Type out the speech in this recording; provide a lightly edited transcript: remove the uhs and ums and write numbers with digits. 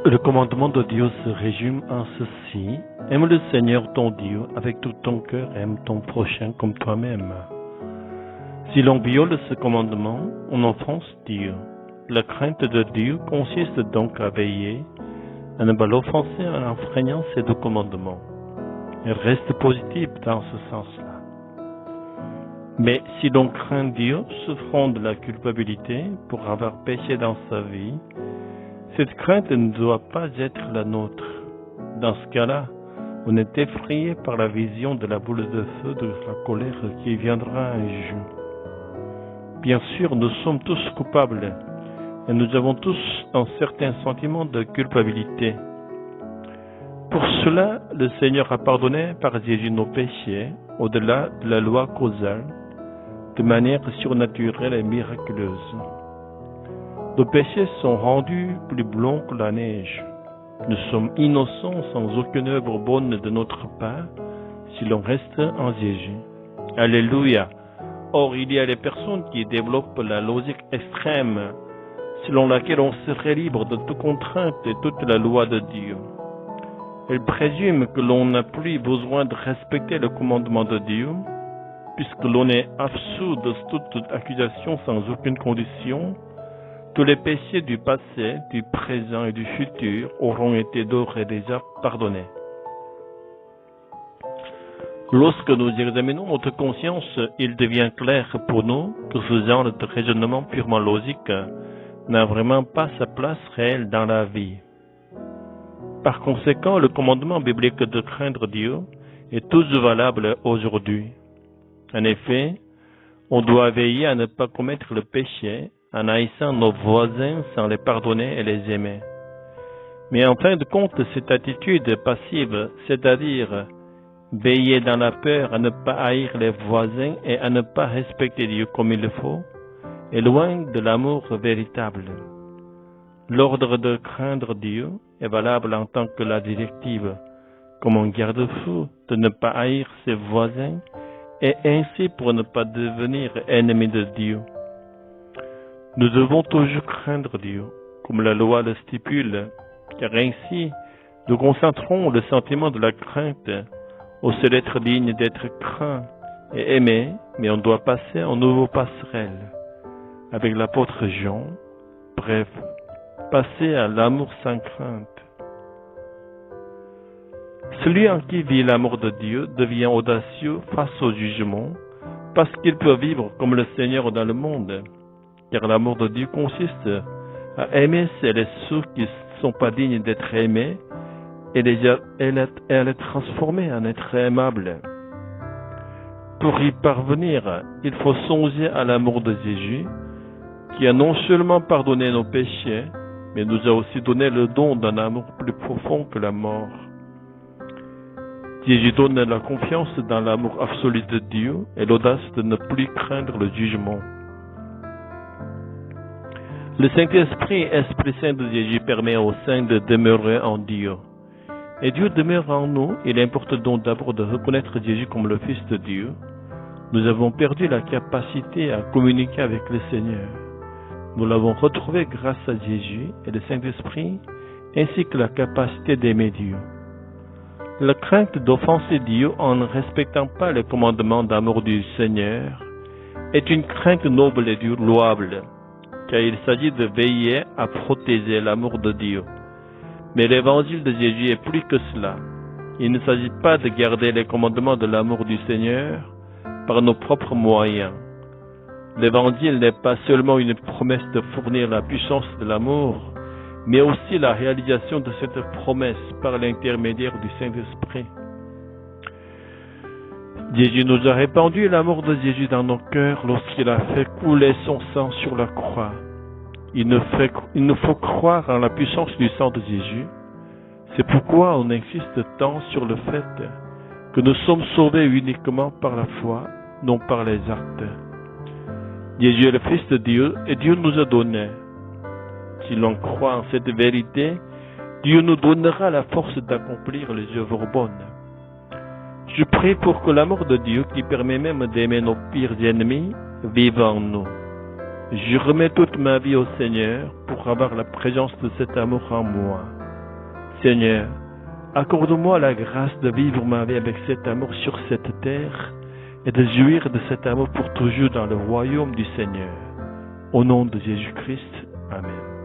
Le commandement de Dieu se résume en ceci: aime le Seigneur ton Dieu avec tout ton cœur et aime ton prochain comme toi-même. Si l'on viole ce commandement, on offense Dieu. La crainte de Dieu consiste donc à veiller à ne pas l'offenser en enfreignant ces deux commandements. Elle reste positive dans ce sens-là. Mais si l'on craint Dieu, souffrant de la culpabilité pour avoir péché dans sa vie, cette crainte ne doit pas être la nôtre. Dans ce cas-là, on est effrayé par la vision de la boule de feu de la colère qui viendra un jour. Bien sûr, nous sommes tous coupables et nous avons tous un certain sentiment de culpabilité. Pour cela, le Seigneur a pardonné par Jésus nos péchés au-delà de la loi causale, de manière surnaturelle et miraculeuse. Nos péchés sont rendus plus blancs que la neige. Nous sommes innocents sans aucune œuvre bonne de notre part si l'on reste en Jésus. Alléluia! Or, il y a des personnes qui développent la logique extrême selon laquelle on serait libre de toute contrainte et toute la loi de Dieu. Elles présument que l'on n'a plus besoin de respecter le commandement de Dieu puisque l'on est absous de toute accusation sans aucune condition. Tous les péchés du passé, du présent et du futur auront été d'ores et déjà pardonnés. Lorsque nous examinons notre conscience, il devient clair pour nous que ce genre de raisonnement purement logique n'a vraiment pas sa place réelle dans la vie. Par conséquent, le commandement biblique de craindre Dieu est toujours valable aujourd'hui. En effet, on doit veiller à ne pas commettre le péché en haïssant nos voisins sans les pardonner et les aimer. Mais en fin de compte, cette attitude passive, c'est-à-dire veiller dans la peur à ne pas haïr les voisins et à ne pas respecter Dieu comme il le faut, est loin de l'amour véritable. L'ordre de craindre Dieu est valable en tant que la directive, comme un garde-fou, de ne pas haïr ses voisins et ainsi pour ne pas devenir ennemi de Dieu. Nous devons toujours craindre Dieu, comme la loi le stipule, car ainsi nous concentrons le sentiment de la crainte au seul être digne d'être craint et aimé, mais on doit passer en nouveau passerelle avec l'apôtre Jean, bref, passer à l'amour sans crainte. Celui en qui vit l'amour de Dieu devient audacieux face au jugement, parce qu'il peut vivre comme le Seigneur dans le monde. Car l'amour de Dieu consiste à aimer celles et ceux qui ne sont pas dignes d'être aimés et à les transformer en êtres aimables. Pour y parvenir, il faut songer à l'amour de Jésus, qui a non seulement pardonné nos péchés, mais nous a aussi donné le don d'un amour plus profond que la mort. Jésus donne la confiance dans l'amour absolu de Dieu et l'audace de ne plus craindre le jugement. Le Saint-Esprit, Esprit Saint de Jésus, permet aux saints de demeurer en Dieu. Et Dieu demeure en nous. Il importe donc d'abord de reconnaître Jésus comme le Fils de Dieu. Nous avons perdu la capacité à communiquer avec le Seigneur. Nous l'avons retrouvé grâce à Jésus et le Saint-Esprit, ainsi que la capacité d'aimer Dieu. La crainte d'offenser Dieu en ne respectant pas les commandements d'amour du Seigneur est une crainte noble et louable, car il s'agit de veiller à protéger l'amour de Dieu. Mais l'évangile de Jésus est plus que cela. Il ne s'agit pas de garder les commandements de l'amour du Seigneur par nos propres moyens. L'évangile n'est pas seulement une promesse de fournir la puissance de l'amour, mais aussi la réalisation de cette promesse par l'intermédiaire du Saint-Esprit. Jésus nous a répandu l'amour de Jésus dans nos cœurs lorsqu'il a fait couler son sang sur la croix. Il nous faut croire en la puissance du sang de Jésus. C'est pourquoi on insiste tant sur le fait que nous sommes sauvés uniquement par la foi, non par les actes. Jésus est le Fils de Dieu et Dieu nous a donné. Si l'on croit en cette vérité, Dieu nous donnera la force d'accomplir les œuvres bonnes. Je prie pour que l'amour de Dieu, qui permet même d'aimer nos pires ennemis, vive en nous. Je remets toute ma vie au Seigneur pour avoir la présence de cet amour en moi. Seigneur, accorde-moi la grâce de vivre ma vie avec cet amour sur cette terre et de jouir de cet amour pour toujours dans le royaume du Seigneur. Au nom de Jésus-Christ, Amen.